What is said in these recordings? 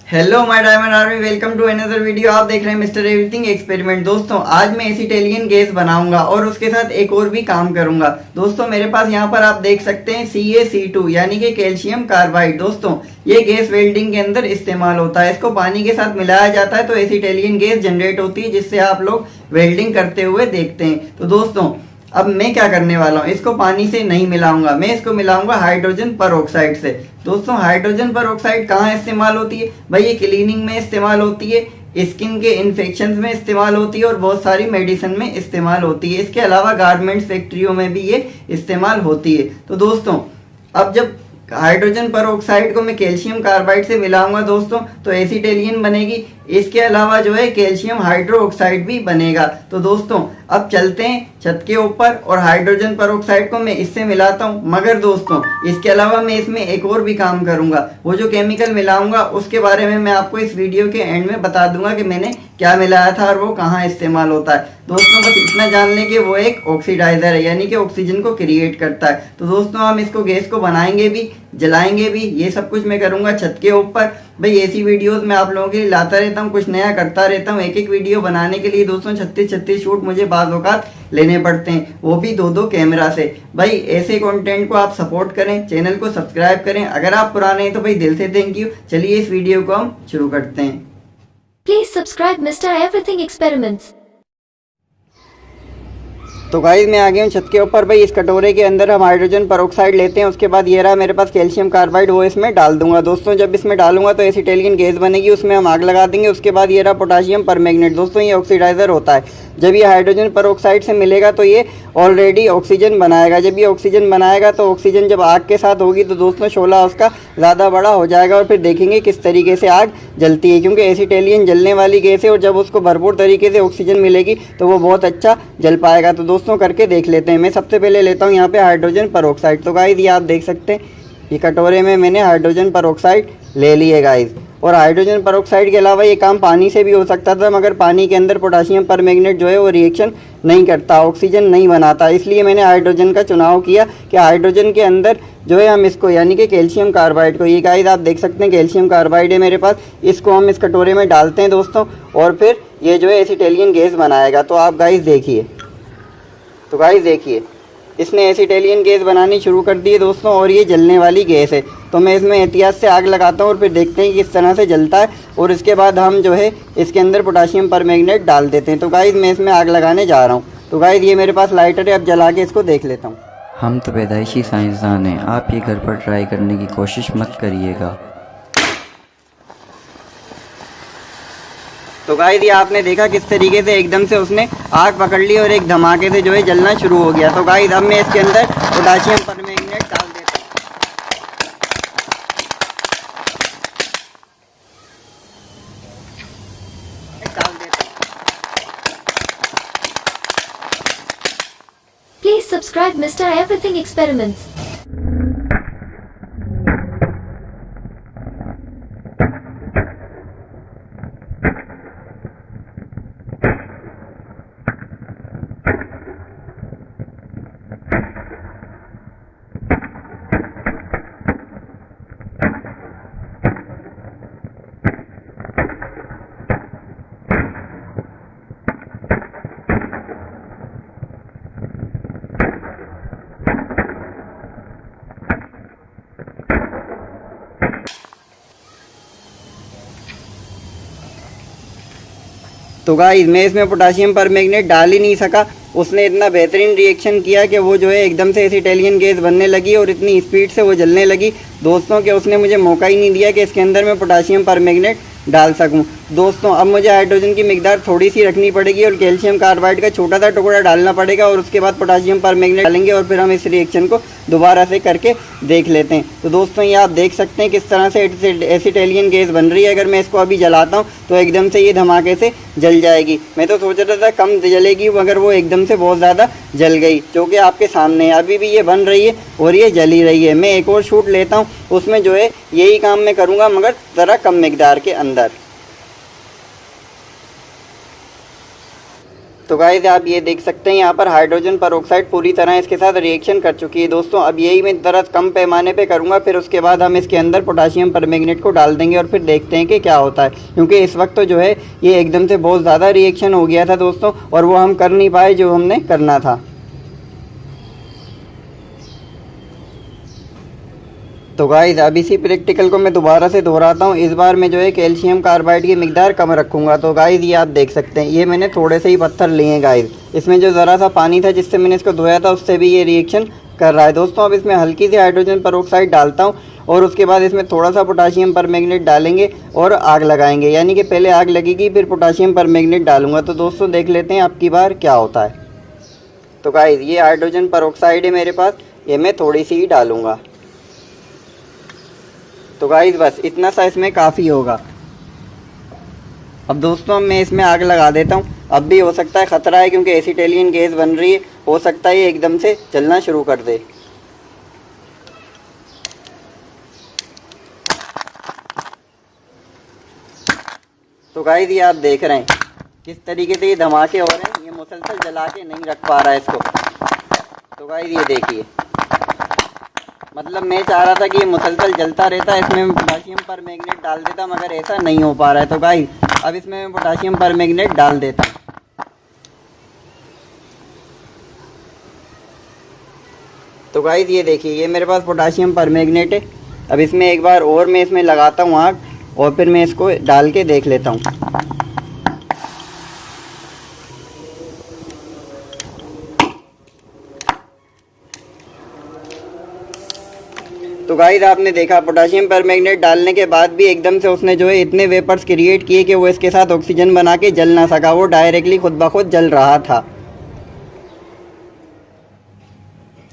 Hello my diamond army, welcome to another video. आप देख रहे हैं मिस्टर एवरीथिंग एक्सपेरिमेंट। दोस्तों आज मैं एसिटिलियन गैस बनाऊंगा और उसके साथ एक और भी काम करूंगा। दोस्तों मेरे पास यहाँ पर आप देख सकते हैं CaC2 यानी कि कैल्शियम कार्बाइड। दोस्तों ये गैस वेल्डिंग के अंदर इस्तेमाल होता है। इसको पानी के साथ मिलाया जाता है तो एसिटिलियन गैस जनरेट होती है, जिससे आप लोग वेल्डिंग करते हुए देखते हैं। तो दोस्तों अब मैं क्या करने वाला हूँ, इसको पानी से नहीं मिलाऊंगा, मैं इसको मिलाऊंगा हाइड्रोजन परऑक्साइड से। दोस्तों हाइड्रोजन परऑक्साइड कहाँ इस्तेमाल होती है भाई? ये क्लीनिंग में इस्तेमाल होती है, स्किन के इन्फेक्शन में इस्तेमाल होती है और बहुत सारी मेडिसिन में इस्तेमाल होती है। इसके अलावा गारमेंट्स फैक्ट्रियों में भी ये इस्तेमाल होती है। तो दोस्तों अब जब हाइड्रोजन परऑक्साइड को मैं कैल्शियम कार्बाइड से मिलाऊंगा दोस्तों तो एसिटिलियन बनेगी। इसके अलावा जो है कैल्शियम हाइड्रोक्साइड भी बनेगा। तो दोस्तों अब चलते हैं छत के ऊपर और हाइड्रोजन परऑक्साइड को मैं इससे मिलाता हूं। मगर दोस्तों इसके अलावा मैं इसमें एक और भी काम करूंगा। वो जो केमिकल मिलाऊंगा उसके बारे में मैं आपको इस वीडियो के एंड में बता दूंगा कि मैंने क्या मिलाया था और वो कहाँ इस्तेमाल होता है। दोस्तों बस इतना जान लें कि वो एक ऑक्सीडाइजर है, यानी कि ऑक्सीजन को क्रिएट करता है। तो दोस्तों हम इसको गैस को बनाएंगे भी, जलाएंगे भी, ये सब कुछ मैं करूंगा छत के ऊपर। भाई ऐसी वीडियोस मैं आप लोगों के लिए लाता रहता हूँ, कुछ नया करता रहता हूँ। एक एक वीडियो बनाने के लिए दोस्तों 36 शूट मुझे बाज़ औक़ात लेने पड़ते हैं, वो भी दो कैमरा से। भाई ऐसे कंटेंट को आप सपोर्ट करें, चैनल को सब्सक्राइब करें। अगर आप पुराने हैं तो भाई दिल से थैंक यू। चलिए इस वीडियो को हम शुरू करते हैं। Please subscribe Mr. Everything Experiments. तो गाइस मैं आ गया हूँ छत के ऊपर। भाई इस कटोरे के अंदर हम हाइड्रोजन परऑक्साइड लेते हैं, उसके बाद ये रहा मेरे पास कैल्शियम कार्बाइड, वो इसमें डाल दूंगा। दोस्तों जब इसमें डालूंगा तो एसिटिलियन गैस बनेगी, उसमें हम आग लगा देंगे। उसके बाद ये रहा पोटाशियम परमैंगनेट। दोस्तों ये ऑक्सीडाइजर होता है। जब ये हाइड्रोजन परऑक्साइड से मिलेगा तो ये ऑलरेडी ऑक्सीजन बनाएगा। जब ये ऑक्सीजन बनाएगा तो ऑक्सीजन जब आग के साथ होगी तो दोस्तों शोला उसका ज़्यादा बड़ा हो जाएगा और फिर देखेंगे किस तरीके से आग जलती है, क्योंकि एसिटिलियन जलने वाली गैस है और जब उसको भरपूर तरीके से ऑक्सीजन मिलेगी तो वो बहुत अच्छा जल पाएगा। तो दोस्तों करके देख लेते हैं। मैं सबसे पहले लेता हूँ यहाँ पे हाइड्रोजन परऑक्साइड। तो गाइस ये आप देख सकते हैं ये कटोरे में मैंने हाइड्रोजन परऑक्साइड ले लिए गाइस। और हाइड्रोजन परऑक्साइड के अलावा ये काम पानी से भी हो सकता था, मगर पानी के अंदर पोटाशियम परमैंगनेट जो है वो रिएक्शन नहीं करता, ऑक्सीजन नहीं बनाता। इसलिए मैंने हाइड्रोजन का चुनाव किया कि हाइड्रोजन के अंदर जो है हम इसको यानी कि कैल्शियम कार्बाइड को, ये गाइस आप देख सकते हैं कैल्शियम कार्बाइड है मेरे पास, इसको हम इस कटोरे में डालते हैं दोस्तों और फिर ये जो है एसिटिलियन गैस बनाएगा। तो आप गाइस देखिए, तो गाइस देखिए इसने एसिटिलियन गैस बनानी शुरू कर दी है दोस्तों और ये जलने वाली गैस है। तो मैं इसमें एहतियात से आग लगाता हूँ और फिर देखते हैं कि किस तरह से जलता है। और इसके बाद हम जो है इसके अंदर पोटाशियम परमैंगनेट डाल देते हैं। तो गाइस मैं इसमें आग लगाने जा रहा हूँ। तो गाइस ये मेरे पास लाइटर है, अब जला के इसको देख लेता हूँ। हम तो पैदाइशी साइंसदान हैं, आप ये घर पर ट्राई करने की कोशिश मत करिएगा। तो गाइस ये आपने देखा किस तरीके से एकदम से उसने आग पकड़ ली और एक धमाके से जो है जलना शुरू हो गया। तो गाइस अब मैं इसके अंदर पोटाशियम परमैंगनेट डाल देता हूँ। Please subscribe Mr. Everything Experiments. तो गाइस मैं इसमें पोटाशियम परमैंगनेट डाल ही नहीं सका। उसने इतना बेहतरीन रिएक्शन किया कि वो जो है एकदम से एसिटिलियन गैस बनने लगी और इतनी स्पीड से वो जलने लगी दोस्तों कि उसने मुझे मौका ही नहीं दिया कि इसके अंदर मैं पोटाशियम परमैंगनेट डाल सकूं। दोस्तों अब मुझे हाइड्रोजन की मिकदार थोड़ी सी रखनी पड़ेगी और कैल्शियम कार्बाइड का छोटा सा टुकड़ा डालना पड़ेगा और उसके बाद पोटाशियम परमैंगनेट डालेंगे और फिर हम इस रिएक्शन को दोबारा से करके देख लेते हैं। तो दोस्तों ये आप देख सकते हैं किस तरह से एसिटिलियन गैस बन रही है। अगर मैं इसको अभी जलाता हूँ तो एकदम से ये धमाके से जल जाएगी। मैं तो सोच रहा था कम जलेगी, मगर वो एकदम से बहुत ज़्यादा जल गई, जो कि आपके सामने है। अभी भी ये बन रही है और ये जल ही रही है। मैं एक और शूट लेता हूँ, उसमें जो है यही काम मैं करूँगा मगर ज़रा कम मिकदार के अंदर। तो गाइस आप ये देख सकते हैं यहाँ पर हाइड्रोजन परऑक्साइड पूरी तरह इसके साथ रिएक्शन कर चुकी है दोस्तों। अब यही मैं ज़रा कम पैमाने पे करूँगा, फिर उसके बाद हम इसके अंदर पोटाशियम परमैंगनेट को डाल देंगे और फिर देखते हैं कि क्या होता है, क्योंकि इस वक्त तो जो है ये एकदम से बहुत ज़्यादा रिएक्शन हो गया था दोस्तों, और वो हम कर नहीं पाए जो हमने करना था। तो गाइस अब इसी प्रैक्टिकल को मैं दोबारा से दोहराता हूँ। इस बार मैं जो है कैल्शियम कार्बाइड की मिकदार कम रखूँगा। तो गाइस ये आप देख सकते हैं, ये मैंने थोड़े से ही पत्थर लिए हैं गाइस। इसमें जो ज़रा सा पानी था जिससे मैंने इसको धोया था उससे भी ये रिएक्शन कर रहा है दोस्तों। अब इसमें हल्की सी हाइड्रोजन परऑक्साइड डालता हूँ और उसके बाद इसमें थोड़ा सा पोटाशियम परमैंगनेट डालेंगे और आग लगाएंगे, यानी कि पहले आग लगेगी फिर पोटाशियम परमैंगनेट डालूंगा। तो दोस्तों देख लेते हैं अब की बार क्या होता है। तो गाइस ये हाइड्रोजन परऑक्साइड है मेरे पास, ये मैं थोड़ी सी ही डालूँगा। तो गाइस बस इतना सा इसमें काफ़ी होगा। अब दोस्तों मैं इसमें आग लगा देता हूँ। अब भी हो सकता है ख़तरा है क्योंकि एसिटिलीन गैस बन रही है, हो सकता है ये एकदम से जलना शुरू कर दे। तो गाइस ये आप देख रहे हैं किस तरीके से ये धमाके हो रहे हैं, ये मुसलसल जला के नहीं रख पा रहा है इसको। तो गाइस ये देखिए, मतलब मैं चाह रहा था कि ये मुसलसल जलता रहता, इसमें पोटाशियम परमैंगनेट डाल देता, मगर ऐसा नहीं हो पा रहा है। तो गाइस अब इसमें मैं पोटाशियम परमैंगनेट डाल देता हूँ। तो गाइस ये देखिए, ये मेरे पास पोटाशियम परमैंगनेट है। अब इसमें एक बार और मैं इसमें लगाता हूँ आग और फिर मैं इसको डाल के देख लेता हूँ। तो गाइस आपने देखा पोटाशियम परमैंगनेट डालने के बाद भी एकदम से उसने जो है इतने वेपर्स क्रिएट किए कि वो इसके साथ ऑक्सीजन बना के जल ना सका, वो डायरेक्टली खुद ब खुद जल रहा था।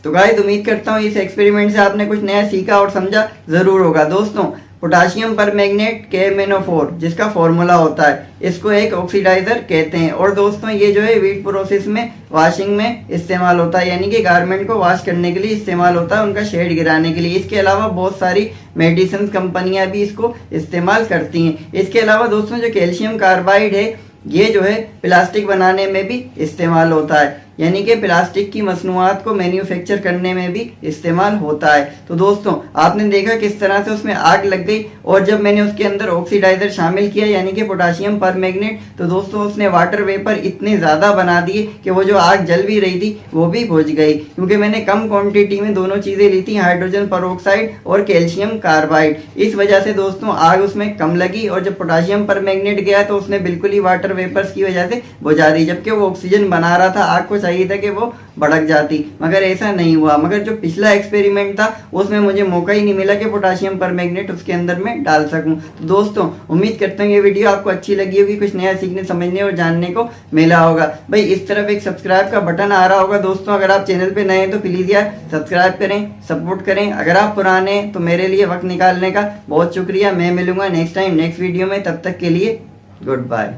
तो गाइस उम्मीद करता हूँ इस एक्सपेरिमेंट से आपने कुछ नया सीखा और समझा ज़रूर होगा। दोस्तों पोटाशियम परमैंगनेट KMnO4 जिसका फॉर्मूला होता है, इसको एक ऑक्सीडाइजर कहते हैं। और दोस्तों ये जो है वीट प्रोसेस में वॉशिंग में इस्तेमाल होता है, यानी कि गारमेंट को वॉश करने के लिए इस्तेमाल होता है, उनका शेड गिराने के लिए। इसके अलावा बहुत सारी मेडिसिन कंपनियां भी इसको इस्तेमाल करती हैं। इसके अलावा दोस्तों जो कैल्शियम कार्बाइड है ये जो है प्लास्टिक बनाने में भी इस्तेमाल होता है, यानी कि प्लास्टिक की मसनूआत को मैन्युफैक्चर करने में भी इस्तेमाल होता है। तो दोस्तों आपने देखा किस तरह से उसमें आग लग गई, और जब मैंने उसके अंदर ऑक्सीडाइजर शामिल किया यानी कि पोटाशियम परमैंगनेट, तो दोस्तों उसने वाटर वेपर इतने ज़्यादा बना दिए कि वो जो आग जल भी रही थी वो भी बुझ गई, क्योंकि मैंने कम क्वान्टिटी में दोनों चीज़ें ली थी, हाइड्रोजन परऑक्साइड और कैल्शियम कार्बाइड। इस वजह से दोस्तों आग उसमें कम लगी, और जब पोटाशियम परमैंगनेट गया तो उसने बिल्कुल ही वाटर वेपर्स की वजह से बुझा दी, जबकि वो ऑक्सीजन बना रहा था। आग को चाहिए था कि वो भड़क जाती, मगर ऐसा नहीं हुआ। मगर जो पिछला एक्सपेरिमेंट था उसमें मुझे मौका ही नहीं मिला कि पोटाशियम परमैंगनेट उसके अंदर में डाल सकूं। तो दोस्तों उम्मीद करता हूँ ये वीडियो आपको अच्छी लगी होगी, कुछ नया सीखने समझने और जानने को मिला होगा। भाई इस तरफ एक सब्सक्राइब का बटन आ रहा होगा दोस्तों, अगर आप चैनल पे नए हैं तो प्लीज़ यार सब्सक्राइब करें, सपोर्ट करें। अगर आप पुराने हैं तो मेरे लिए वक्त निकालने का बहुत शुक्रिया। मैं मिलूंगा नेक्स्ट टाइम नेक्स्ट वीडियो में, तब तक के लिए गुड बाय।